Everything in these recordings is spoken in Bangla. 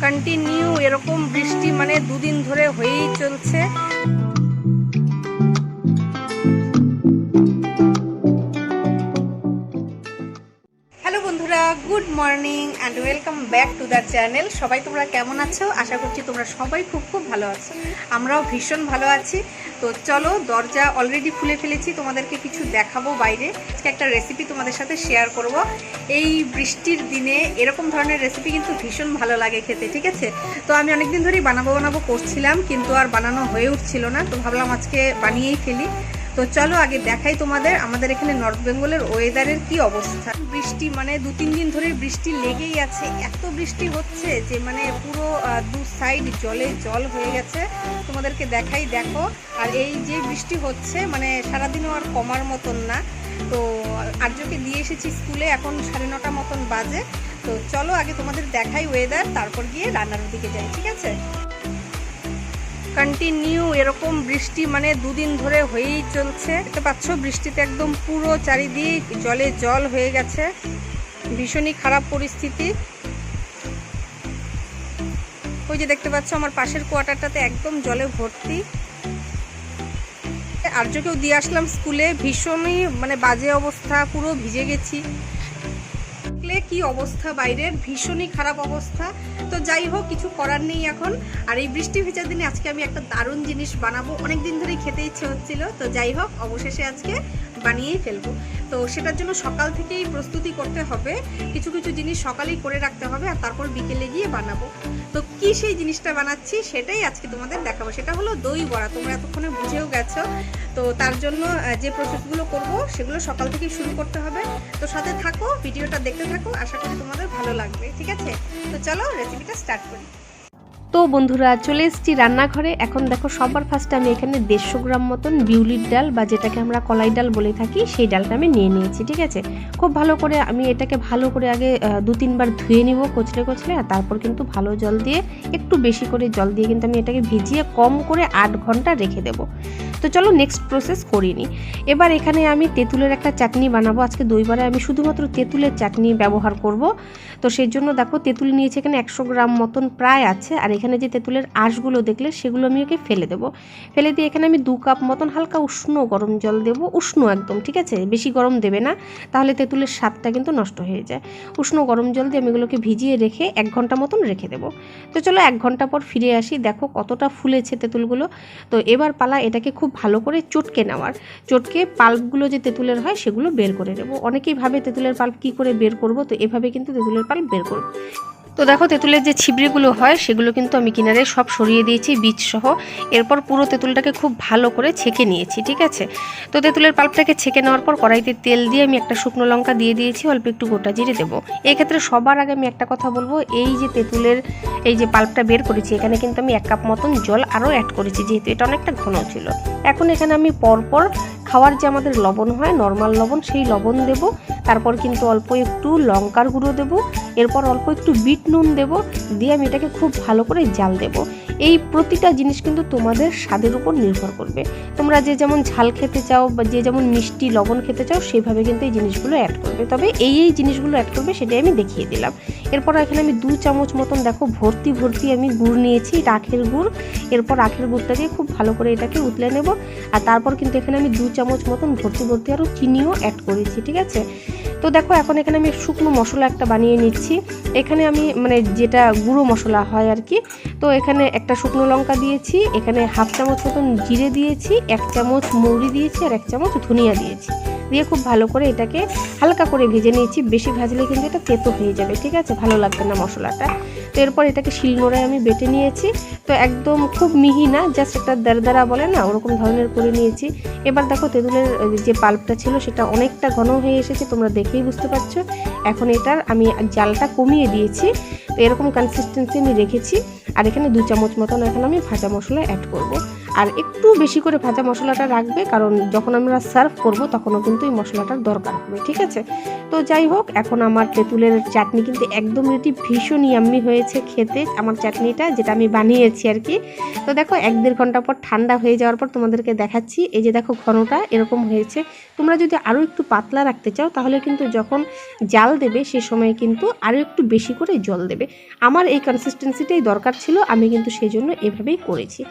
কন্টিনিউ এরকম বৃষ্টি মানে দুদিন ধরে হয়েই চলছে। হ্যালো বন্ধুরা, good morning and welcome back to the channel. সবাই তোমরা কেমন আছো? আশা করছি তোমরা সবাই খুব ভালো আছো। আমরাও ভীষণ ভালো আছি। তো চলো, দরজা অলরেডি খুলে ফেলেছি, তোমাদেরকে কিছু দেখাবো বাইরে। আজকে একটা রেসিপি তোমাদের সাথে শেয়ার করব। এই বৃষ্টির দিনে এরকম ধরনের রেসিপি কিন্তু ভীষণ ভালো লাগে খেতে, ঠিক আছে? তো আমি অনেকদিন ধরেই বানাবো করছিলাম, কিন্তু আর বানানো হয়ে উঠছিল না। তো ভাবলাম আজকে বানিয়েই ফেলি। তো চলো আগে দেখাই তোমাদের আমাদের এখানে নর্থ বেঙ্গলের ওয়েদারের কি অবস্থা। বৃষ্টি মানে 2-3 দিন ধরে বৃষ্টি লেগেই আছে। এত বৃষ্টি হচ্ছে যে মানে পুরো দু সাইড জলে জল হয়ে গেছে। তোমাদেরকে দেখাই, দেখো। আর এই যে বৃষ্টি হচ্ছে মানে সারাদিনও আর কমার মতন না। তো আর্যকে দিয়ে এসেছি স্কুলে, এখন 9:30 মতন বাজে। তো চলো আগে তোমাদের দেখাই ওয়েদার, তারপর গিয়ে রান্নার দিকে যাই, ঠিক আছে? কন্টিনিউ এরকম বৃষ্টি মানে 2 দিন ধরে হয়েই চলছে। দেখতে পাচ্ছ বৃষ্টিতে একদম পুরো চারিদিক জলে জল হয়ে গেছে। ভীষণই খারাপ পরিস্থিতি। ওই যে দেখতে পাচ্ছ আমার পাশের কোয়ার্টারটাতে একদম জলে ভর্তি। আর্যকেও দিয়ে আসলাম স্কুলে, ভীষণই মানে বাজে অবস্থা, পুরো ভিজে গেছি। কি অবস্থা বাইরের, ভীষণই খারাপ অবস্থা। তো যাই হোক, কিছু করার নেই এখন। আর এই বৃষ্টি ভেজার দিনে আজকে আমি একটা দারুণ জিনিস বানাবো, অনেকদিন ধরেই খেতে ইচ্ছে হচ্ছিল। তো যাই হোক, অবশেষে আজকে বানিয়েই ফেলবো। তো সেটার জন্য সকাল থেকেই প্রস্তুতি করতে হবে, কিছু কিছু জিনিস সকালেই করে রাখতে হবে, আর তারপর বিকেলে গিয়ে বানাবো। তো কি সেই জিনিসটা বানাচ্ছি সেটাই আজকে তোমাদের দেখাবো। সেটা হলো দই বড়া। তোমরা এতক্ষণে বুঝেও গেছো। তো তার জন্য যে প্রসেসগুলো করব সেগুলো সকাল থেকেই শুরু করতে হবে। তো সাথে থাকো, ভিডিওটা দেখতে থাকো, আশা করি তোমাদের ভালো লাগবে, ঠিক আছে? তো চলো রেসিপিটা স্টার্ট করি। তো বন্ধুরা, চলে এসেছি রান্নাঘরে। এখন দেখো, সবার ফার্স্টে আমি এখানে 150 গ্রাম মতন বিউলির ডাল বা যেটাকে আমরা কলাই ডাল বলে থাকি, সেই ডালটা আমি নিয়ে নিয়েছি, ঠিক আছে? খুব ভালো করে আমি এটাকে ভালো করে আগে 2-3 বার ধুয়ে নিব কচলে কচলে। আর তারপর কিন্তু ভালো জল দিয়ে, একটু বেশি করে জল দিয়ে কিন্তু আমি এটাকে ভিজিয়ে কম করে 8 ঘন্টা রেখে দেব। তো চলো নেক্সট প্রসেস করিনি। এবার এখানে আমি তেঁতুলের একটা চাটনি বানাবো। আজকে দই বড়ায় আমি শুধুমাত্র তেঁতুলের চাটনি ব্যবহার করব। তো সেই জন্য দেখো, তেঁতুল নিয়েছি এখানে 100 গ্রাম মতন প্রায় আছে। আর এখানে যে তেঁতুলের আঁশগুলো দেখলে সেগুলো আমি ওকে ফেলে দেবো। ফেলে দিয়ে এখানে আমি 2 কাপ মতন হালকা উষ্ণ গরম জল দেবো। উষ্ণ একদম, ঠিক আছে? বেশি গরম দেবে না, তাহলে তেঁতুলের স্বাদটা কিন্তু নষ্ট হয়ে যায়। উষ্ণ গরম জল দিয়ে আমি এগুলোকে ভিজিয়ে রেখে 1 ঘন্টা মতন রেখে দেবো। তো চলো 1 ঘন্টা পর ফিরে আসি। দেখো কতটা ফুলেছে তেঁতুলগুলো। তো এবার পালা এটাকে খুব ভালো করে চটকে নেওয়ার। চটকে পাল্পগুলো যে তেঁতুলের হয় সেগুলো বের করে নেবো। অনেকেই ভাবে তেঁতুলের পাল্প কী করে বের করব। তো এভাবে কিন্তু তেঁতুলের পাল্প বের করব। তো দেখো, তেঁতুলের যে ছিবড়িগুলো হয় সেগুলো কিন্তু আমি কিনারে সব সরিয়ে দিয়েছি বীজ সহ। এরপর পুরো তেঁতুলটাকে খুব ভালো করে ছেঁকে নিয়েছি, ঠিক আছে? তো তেঁতুলের পাল্পটাকে ছেঁকে নেওয়ার পর কড়াইতে তেল দিয়ে আমি একটা শুকনো লঙ্কা দিয়ে দিয়েছি, অল্প একটু গোটা জিরে দেবো। এই ক্ষেত্রে সবার আগে আমি একটা কথা বলবো, এই যে তেঁতুলের এই যে পাল্পটা বের করেছি, এখানে কিন্তু আমি 1 কাপ মতন জল আরও অ্যাড করেছি, যেহেতু এটা অনেকটা ঘন ছিল। এখন এখানে আমি পরপর খাওয়ার যে আমাদের লবণ হয়, নর্মাল লবণ, সেই লবণ দেব। তারপর কিন্তু অল্প একটু লঙ্কার গুঁড়ো দেবো। এরপর অল্প একটু বিট নুন দেবো। দিয়ে আমি এটাকে খুব ভালো করে জাল দেবো। এই প্রতিটা জিনিস কিন্তু তোমাদের স্বাদের উপর নির্ভর করবে। তোমরা যে যেমন ঝাল খেতে চাও বা যে যেমন মিষ্টি লবণ খেতে চাও, সেভাবে কিন্তু এই জিনিসগুলো অ্যাড করবে। তবে এই জিনিসগুলো অ্যাড করবে সেটাই আমি দেখিয়ে দিলাম। এরপর এখানে আমি 2 চামচ মতন দেখো ভর্তি আমি গুড় নিয়েছি, আখের গুড়। এরপর আখের গুড়টাকে খুব ভালো করে এটাকে উতলে নেব। আর তারপর কিন্তু এখানে আমি 2 চামচ মতন ভর্তি আরও চিনিও অ্যাড করেছি, ঠিক আছে? তো দেখো, এখন এখানে আমি শুকনো মশলা একটা বানিয়ে নিচ্ছি। এখানে আমি মানে যেটা গুঁড়ো মশলা হয় আর কি। তো এখানে একটা শুকনো লঙ্কা দিয়েছি, এখানে 1/2 চামচ মতন জিরে দিয়েছি, 1 চামচ মৌরি দিয়েছি, আর 1 চামচ ধনিয়া দিয়েছি। দিয়ে খুব ভালো করে এটাকে হালকা করে ভেজে নিয়েছি। বেশি ভাজলে কিন্তু এটা তেতো হয়ে যাবে, ঠিক আছে? ভালো লাগবে না মশলাটা। তো এরপর এটাকে শিলনোড়ায় আমি বেটে নিয়েছি। তো একদম খুব মিহি না, জাস্ট একটা দারদারা বলে না, ওরকম ধরনের করে নিয়েছি। এবার দেখো, তেঁতুলের যে পাল্পটা ছিল সেটা অনেকটা ঘন হয়ে এসেছে, তোমরা দেখেই বুঝতে পারছো। এখন এটার আমি জালটা কমিয়ে দিয়েছি। তো এরকম কনসিস্টেন্সি আমি রেখেছি। আর এখানে 2 চামচ মতন এখন আমি ভাজা মশলা অ্যাড করব। আর একটু বেশি করে ভাজা মশলাটা রাখবে, কারণ যখন আমরা সার্ভ করব তখনও কিন্তু এই মশলাটার দরকার হবে, ঠিক আছে। তো যাই হোক, এখন আমার তেঁতুলের চাটনি কিন্তু একদম রেডি। ভীষণ ইয়াম্মি হয়েছে খেতে আমার চাটনিটা, যেটা আমি বানিয়েছি আর কি। তো দেখো 1-1.5 ঘন্টা পর ঠান্ডা হয়ে যাওয়ার পর তোমাদেরকে দেখাচ্ছি। এই যে দেখো ঘনটা এরকম হয়েছে। তোমরা যদি আরও একটু পাতলা রাখতে চাও তাহলে কিন্তু যখন জাল দেবে সে সময় কিন্তু আরও একটু বেশি করে জল দেবে। আমার এই কনসিস্টেন্সিটাই দরকার ছিল, আমি কিন্তু সেই জন্য এভাবেই করেছি।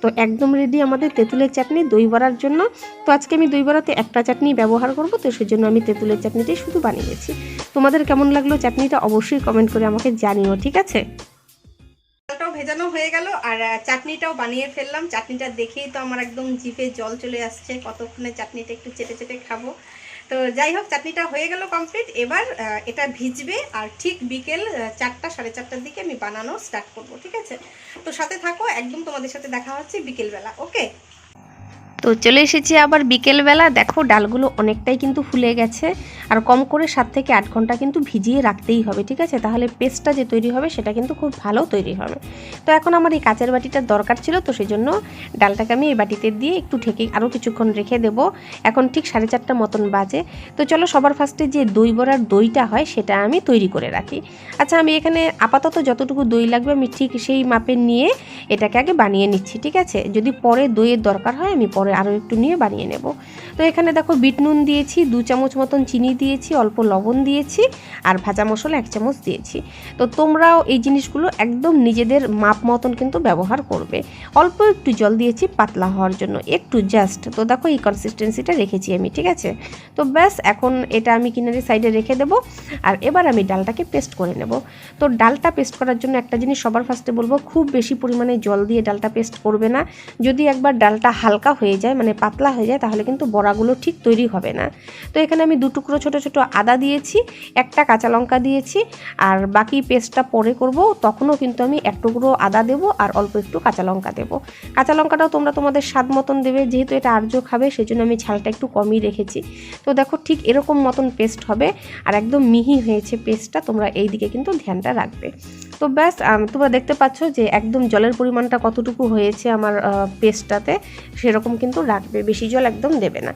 তো একদম রেডি আমাদের তেঁতুলের চাটনি দই বড়ার জন্য। তো আজকে আমি দই বড়াতে একটা চাটনি ব্যবহার করব, তো সেজন্য আমি তেঁতুলের চাটনিটাই শুধু বানিয়েছি। তোমাদের কেমন লাগলো চাটনিটা অবশ্যই কমেন্ট করে আমাকে জানিও, ঠিক আছে। ডালটাও ভেজানো হয়ে গেল আর চাটনিটাও বানিয়ে ফেললাম। চাটনিটা দেখেই তো আমার একদম জিভে জল চলে আসছে, কতক্ষণে চাটনিটা একটু চেটে চেটে খাবো। তো যাই হোক, চাটনিটা হয়ে গেল কমপ্লিট। এবার এটা ভিজবে আর ঠিক বিকেল 4টা 4:30টার দিকে আমি বানানো স্টার্ট করব, ঠিক আছে। তো সাথে থাকো, একদম তোমাদের সাথে দেখা হচ্ছে বিকেলবেলা, ওকে। তো চলে এসেছি আবার বিকেলবেলা। দেখো ডালগুলো অনেকটাই কিন্তু ফুলে গেছে, আর কম করে 7 থেকে 8 ঘন্টা কিন্তু ভিজিয়ে রাখতেই হবে, ঠিক আছে। তাহলে পেস্টটা যে তৈরি হবে সেটা কিন্তু খুব ভালো তৈরি হবে। তো এখন আমার এই কাচের বাটিটার দরকার ছিল, তো সেই জন্য ডালটাকে আমি এই বাটিতে দিয়ে একটু ঢেকে আরও কিছুক্ষণ রেখে দেব। এখন ঠিক 4:30 মতন বাজে। তো চলো সবার ফার্স্টে যে দই বড়ার দইটা হয় সেটা আমি তৈরি করে রাখি। আচ্ছা, আমি এখানে আপাতত যতটুকু দই লাগবে আমি ঠিক সেই মাপে নিয়ে এটাকে আগে বানিয়ে নিচ্ছি, ঠিক আছে। যদি পরে দইয়ের দরকার হয় আমি পরে আরও একটু নিয়ে বানিয়ে নেব। তো এখানে দেখো বিট নুন দিয়েছি, 2 চামচ মতন চিনি দিয়েছি, অল্প লবণ দিয়েছি, আর ভাজা মশলা 1 চামচ দিয়েছি। তো তোমরাও এই জিনিসগুলো একদম নিজেদের মাপ মতন কিন্তু ব্যবহার করবে। অল্প একটু জল দিয়েছি পাতলা হওয়ার জন্য, একটু জাস্ট। তো দেখো এই কনসিস্টেন্সিটা রেখেছি আমি, ঠিক আছে। তো ব্যাস, এখন এটা আমি কিনারে সাইডে রেখে দেবো। আর এবার আমি ডালটাকে পেস্ট করে নেব। তো ডালটা পেস্ট করার জন্য একটা জিনিস সবার ফার্স্টে বলবো, খুব বেশি পরিমাণে জল দিয়ে ডালটা পেস্ট করবে না। যদি একবার ডালটা হালকা হয়ে যায়, মানে পাতলা হয়ে যায়, তাহলে কিন্তু বড়াগুলো ঠিক তৈরি হবে না। তো এখানে আমি 2 টুকরো ছোট ছোট আদা দিয়েছি, 1টা কাঁচা লঙ্কা দিয়েছি, আর বাকি পেস্টটা পরে করব, তখনও কিন্তু আমি 1 টুকরো আদা দেবো আর অল্প একটু কাঁচা লঙ্কা দেবো। কাঁচা লঙ্কাটাও তোমরা তোমাদের স্বাদ মতন দেবে, যেহেতু এটা আর্য খাবে সেজন্য আমি ঝালটা একটু কমই রেখেছি। তো দেখো ঠিক এরকম মতন পেস্ট হবে, আর একদম মিহি হয়েছে পেস্টটা, তোমরা এই দিকে কিন্তু ধ্যানটা রাখবে। তো ব্যাস, তোমরা দেখতে পাচ্ছ যে একদম জলের পরিমাণটা কতটুকু হয়েছে আমার পেস্টটাতে, সেরকম কিন্তু রাখবে, বেশি জল একদম দেবে না।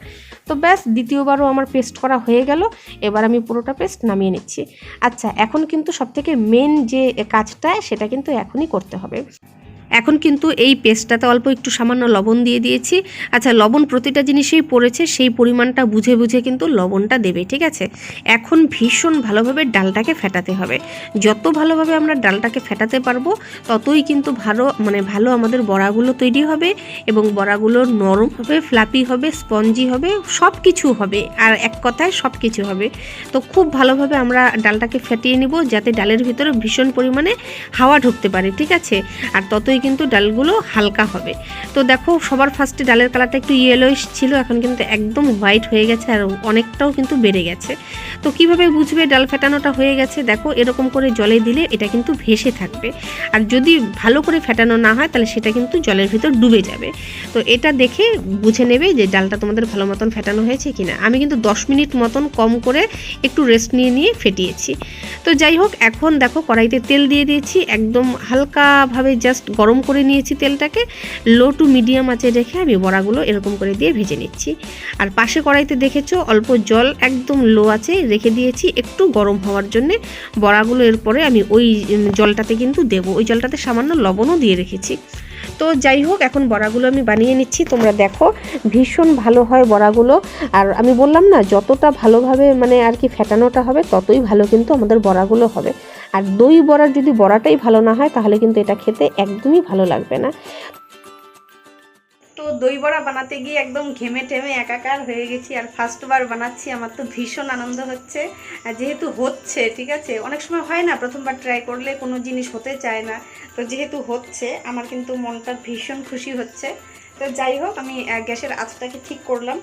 তো ব্যাস, দ্বিতীয়বারও আমার পেস্ট করা হয়ে গেল। এবার আমি পুরোটা পেস্ট নামিয়ে নিচ্ছি। আচ্ছা, এখন কিন্তু সবথেকে মেন যে কাজটা সেটা কিন্তু এখনই করতে হবে। এখন কিন্তু এই পেস্টটাতে অল্প একটু সামান্য লবণ দিয়ে দিয়েছি। আচ্ছা, লবণ প্রতিটা জিনিসেই পড়েছে, সেই পরিমাণটা বুঝে বুঝে কিন্তু লবণটা দেবে, ঠিক আছে। এখন ভীষণ ভালোভাবে ডালটাকে ফেটাতে হবে। যত ভালোভাবে আমরা ডালটাকে ফেটাতে পারবো ততই কিন্তু ভালো আমাদের বড়াগুলো তৈরি হবে, এবং বড়াগুলো নরম হবে, ফ্লাপি হবে, স্পঞ্জি হবে, সব কিছু হবে, আর এক কথায় সব কিছু হবে। তো খুব ভালোভাবে আমরা ডালটাকে ফেটিয়ে নিব, যাতে ডালের ভিতরে ভীষণ পরিমাণে হাওয়া ঢুকতে পারে, ঠিক আছে। আর ততই কিন্তু ডালগুলো হালকা হবে। তো দেখো সবার ফার্স্টে ডালের কালারটা একটু ইয়েলোইশ ছিল, এখন কিন্তু একদম হোয়াইট হয়ে গেছে, আর অনেকটাও কিন্তু বেড়ে গেছে। তো কিভাবে বুঝবে ডাল ফেটানোটা হয়ে গেছে? দেখো এরকম করে জলে দিলে এটা কিন্তু ভেসে থাকবে, আর যদি ভালো করে ফেটানো না হয় তাহলে সেটা কিন্তু জলের ভিতর ডুবে যাবে। তো এটা দেখে বুঝে নেবে যে ডালটা তোমাদের ভালো মতন ফেটানো হয়েছে কিনা। আমি কিন্তু 10 মিনিট মতন কম করে একটু রেস্ট নিয়ে নিয়ে ফেটিয়েছি। তো যাই হোক, এখন দেখো কড়াইতে তেল দিয়ে দিয়েছি, একদম হালকাভাবে জাস্ট গরম করে নিয়েছি তেলটাকে। লো টু মিডিয়াম আঁচে রেখে আমি বড়াগুলো এরকম করে দিয়ে ভেজে নিচ্ছি। আর পাশে কড়াইতে দেখেছো অল্প জল একদম লো আঁচে রেখে দিয়েছি একটু গরম হওয়ার জন্যে। বড়াগুলো এরপরে আমি ওই জলটাতে কিন্তু দেবো, ওই জলটাতে সামান্য লবণও দিয়ে রেখেছি। তো যাই হোক, এখন বড়াগুলো আমি বানিয়ে নিচ্ছি। তোমরা দেখো ভীষণ ভালো হয় বড়াগুলো, আর আমি বললাম না, যতটা ভালোভাবে আর কি ফেটানোটা হবে ততই ভালো কিন্তু আমাদের বড়াগুলো হবে। আর দই বড়ার যদি বড়াটাই ভালো না হয় তাহলে কিন্তু এটা খেতে একদমই ভালো লাগবে না। তো দই বড়া বানাতে গিয়ে একদম ঘেমে টেমে একাকার হয়ে গেছি, আর ফার্স্টবার বানাচ্ছি। আমার তো ভীষণ আনন্দ হচ্ছে, যেহেতু হচ্ছে, ঠিক আছে। অনেক সময় হয় না, প্রথমবার ট্রাই করলে কোনো জিনিস হতে চায় না, তো যেহেতু হচ্ছে আমার কিন্তু মনটা ভীষণ খুশি হচ্ছে। তো যাই হোক, আমি গ্যাসের আঁচটাকে ঠিক করলাম।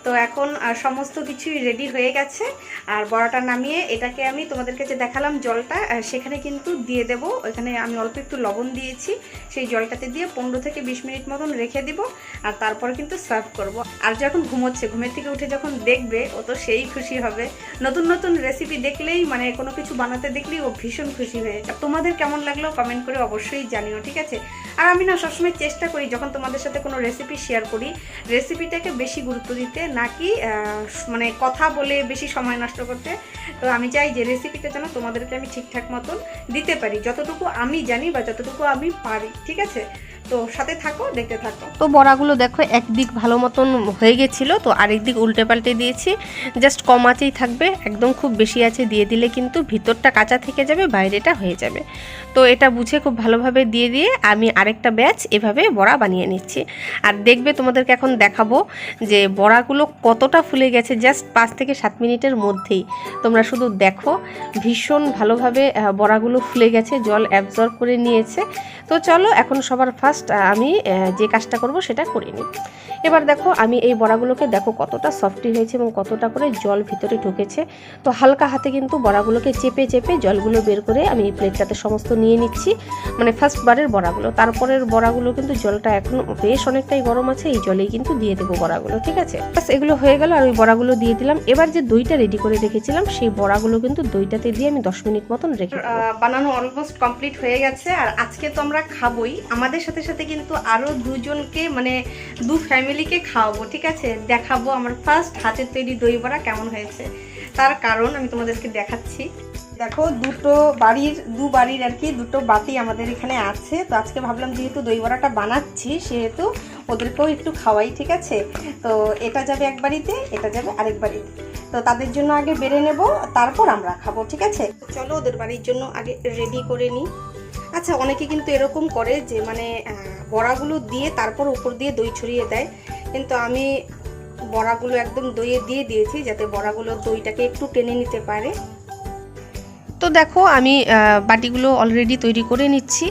তো এখন সমস্ত কিছুই রেডি হয়ে গেছে, আর বড়াটা নামিয়ে এটাকে আমি তোমাদেরকে যে দেখালাম জলটা, সেখানে কিন্তু দিয়ে দেব। ওইখানে আমি অল্প একটু লবণ দিয়েছি, সেই জলটাতে দিয়ে 15 থেকে 20 মিনিট মতন রেখে দিব, আর তারপর কিন্তু সার্ভ করব। আর যখন ঘুমোচ্ছে, ঘুমের থেকে উঠে যখন দেখবে, ও তো সেই খুশি হবে। নতুন নতুন রেসিপি দেখলেই, কোনো কিছু বানাতে দেখলেই ও ভীষণ খুশি হয়ে যায়। তোমাদের কেমন লাগলো কমেন্ট করে অবশ্যই জানিও, ঠিক আছে। আর আমি না সবসময় চেষ্টা করি যখন তোমাদের সাথে কোনো রেসিপি শেয়ার করি, রেসিপিটাকে বেশি গুরুত্ব দিতে, নাকি মানে কথা বলে বেশি সময় নষ্ট করতে। তো আমি চাই যে রেসিপিটা যেন তোমাদেরকে আমি ঠিকঠাক মতন দিতে পারি, যতটুকু আমি জানি বা যতটুকু আমি পারি। ঠিক আছে, তো সাথে থাকো, দেখতে থাকো। তো বড়াগুলো দেখো একদিক ভালো মতন হয়ে গেছিলো, তো আরেক দিক উল্টে পাল্টে দিয়েছি। জাস্ট কম আঁচেই থাকবে, একদম খুব বেশি আছে দিয়ে দিলে কিন্তু ভিতরটা কাঁচা থেকে যাবে, বাইরেটা হয়ে যাবে। তো এটা বুঝে খুব ভালোভাবে দিয়ে দিয়ে আমি আরেকটা ব্যাচ এভাবে বড়া বানিয়ে নিচ্ছি। আর দেখবে তোমাদেরকে এখন দেখাবো যে বড়াগুলো কতটা ফুলে গেছে জাস্ট 5 থেকে 7 মিনিটের মধ্যেই। তোমরা শুধু দেখো, ভীষণ ভালোভাবে বড়াগুলো ফুলে গেছে, জল অ্যাবজর্ব করে নিয়েছে। তো চলো এখন সবার ফার্স্ট আমি যে কাজটা করব সেটা করে নিই। এবার দেখো আমি এই বড়াগুলোকে দেখো কতটা সফটি হয়েছে এবং কতটা করে জল ভিতরে ঢুকেছে। তো হালকা হাতে কিন্তু বড়াগুলোকে চেপে চেপে জলগুলো বের করে আমি এই প্লেটটাতে সমস্ত নিয়ে নিচ্ছি, মানে ফার্স্ট বারের বড়াগুলো। তারপরের বড়াগুলো কিন্তু জলটা এখন বেশ অনেকটাই গরম আছে, এই জলেই কিন্তু দিয়ে দেবো বড়াগুলো। ঠিক আছে, বাস এগুলো হয়ে গেল আর ওই বড়াগুলো দিয়ে দিলাম। এবার যে দইটা রেডি করে রেখেছিলাম সেই বড়াগুলো কিন্তু দইটাতে দিয়ে আমি 10 মিনিট মতন রেখে বানানো অলমোস্ট কমপ্লিট হয়ে গেছে। আর আজকে তো আমরা খাবোই, আমাদের সাথে সাথে কিন্তু আরও দুজনকে মানে 2 ফ্যামিলিকে খাওয়াবো। ঠিক আছে, দেখাবো আমার ফার্স্ট হাতের তৈরি দই বড়া কেমন হয়েছে। তার কারণ আমি তোমাদেরকে দেখাচ্ছি। দেখো দু বাড়ির আর কি 2টো বাটি আমাদের এখানে আছে। তো আজকে ভাবলাম যেহেতু দই বড়াটা বানাচ্ছি সেহেতু ওদেরকেও একটু খাওয়াই। ঠিক আছে, তো এটা যাবে এক বাড়িতে, এটা যাবে আরেক বাড়িতে। তো তাদের জন্য আগে বেড়ে নেব, তারপর আমরা খাবো। ঠিক আছে, চলো ওদের বাড়ির জন্য আগে রেডি করে নিই। আচ্ছা, অনেকে কিন্তু এরকম করে যে মানে বড়াগুলো দিয়ে তারপর উপর দিয়ে দই ছড়িয়ে দেয়, কিন্তু আমি বড়াগুলো একদম দইয়ে দিয়ে দিয়েছি যাতে বড়াগুলো দইটাকে একটু টেনে নিতে পারে। তো দেখো আমি বাটিগুলো অলরেডি তৈরি করে নিচ্ছি,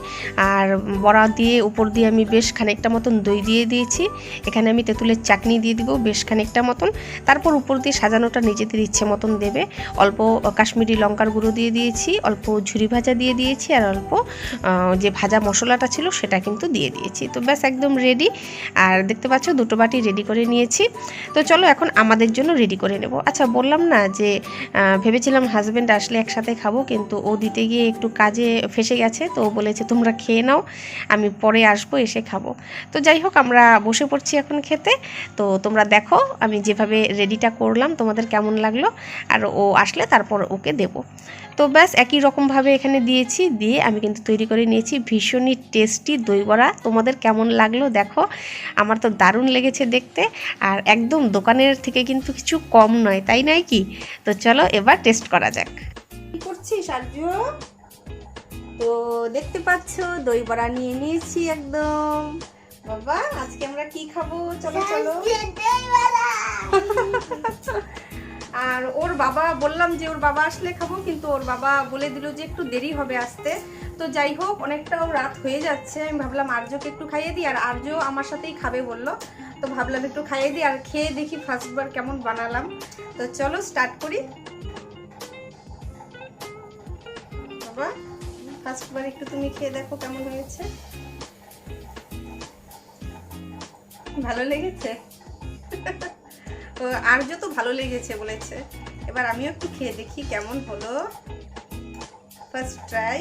আর বড়া দিয়ে উপর দিয়ে আমি বেশ খানিকটা মতন দই দিয়ে দিয়েছি। এখানে আমি তেঁতুলের চাটনি দিয়ে দিব বেশ খানিকটা মতন। তারপর উপর দিয়ে সাজানোটা নিজেদের ইচ্ছে মতন দেবে। অল্প কাশ্মীরি লঙ্কার গুঁড়ো দিয়ে দিয়েছি, অল্প ঝুরি ভাজা দিয়ে দিয়েছি, আর অল্প যে ভাজা মশলাটা ছিল সেটা কিন্তু দিয়ে দিয়েছি। তো ব্যাস একদম রেডি। আর দেখতে পাচ্ছ 2টো বাটি রেডি করে নিয়েছি। তো চলো এখন আমাদের জন্য রেডি করে নেব। আচ্ছা, বললাম না যে ভেবেছিলাম হাজব্যান্ড আসলে একসাথে খাবো, কিন্তু ও দিতে গিয়ে একটু কাজে ফেসে গেছে। তো বলেছে তোমরা খেয়ে নাও, আমি পরে আসবো এসে খাবো। তো যাই হোক আমরা বসে পড়ছি এখন খেতে। তো তোমরা দেখো আমি যেভাবে রেডিটা করলাম তোমাদের কেমন লাগলো, আর ও আসলে তারপর ওকে দেব। তো ব্যাস একই রকমভাবে এখানে দিয়েছি, দিয়ে আমি কিন্তু তৈরি করে নিয়েছি ভীষণই টেস্টি দই বড়া। তোমাদের কেমন লাগলো দেখো, আমার তো দারুণ লেগেছে দেখতে, আর একদম দোকানের থেকে কিন্তু কিছু কম নয়, তাই নয় কি? তো চলো এবার টেস্ট করা যাক। কি করছিস আর্য? তো দেখতে পাচ্ছ দই বড়া নিয়ে নিয়েছি একদম। বাবা আজকে আমরা কি খাবো? চলো চলো। আর ওর বাবা, বললাম যে ওর বাবা আসলে খাবো, কিন্তু ওর বাবা বলে দিল যে একটু দেরি হবে আসতে। তো যাই হোক অনেকটাও রাত হয়ে যাচ্ছে, আমি ভাবলাম আর্যকে একটু খাইয়ে দিই, আর আর্য আমার সাথেই খাবে বললো। তো ভাবলাম একটু খাইয়ে দিই আর খেয়ে দেখি ফার্স্টবার কেমন বানালাম। তো চলো স্টার্ট করি। বাবা ফার্স্টবার একটু তুমি খেয়ে দেখো কেমন হয়েছে। ভালো লেগেছে? আর্য তো ভালো লেগেছে বলেছে, এবার আমিও একটু খেয়ে দেখি কেমন হলো। First try.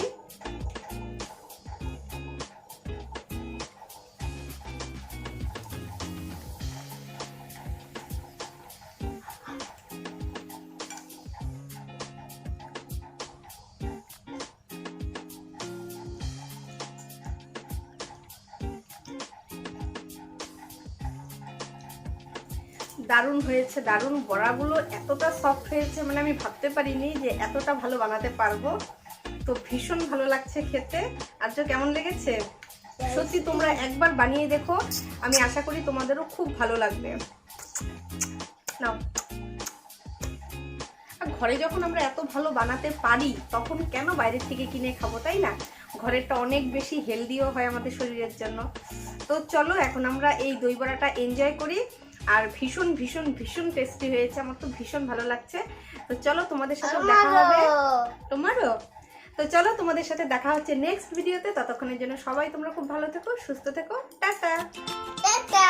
দারুণ হয়েছে, দারুণ। বড়াগুলো এতটা সফট হয়েছে মানে আমি ভাবতে পারিনি যে এতটা ভালো বানাতে পারবো। তো ভীষণ ভালো লাগছে খেতে। আর তো কেমন লেগেছে? সত্যি তোমরা একবার বানিয়ে দেখো, আমি আশা করি তোমাদেরও খুব ভালো লাগবে। নাও, ঘরে যখন আমরা এত ভালো বানাতে পারি তখন কেন বাইরের থেকে কিনে খাবো, তাই না? ঘরেরটা অনেক বেশি হেলদিও হয় আমাদের শরীরের জন্য। তো চলো এখন আমরা এই দই বড়াটা এনজয় করি। আর ভীষণ ভীষণ ভীষণ টেস্টি হয়েছে, আমার তো ভীষণ ভালো লাগছে। তো চলো তোমাদের সাথে দেখা হবে। তোমারও? তো চলো তোমাদের সাথে দেখা হচ্ছে নেক্সট ভিডিওতে। ততক্ষণের জন্য সবাই তোমরা খুব ভালো থেকো, সুস্থ থেকো। Tata tata.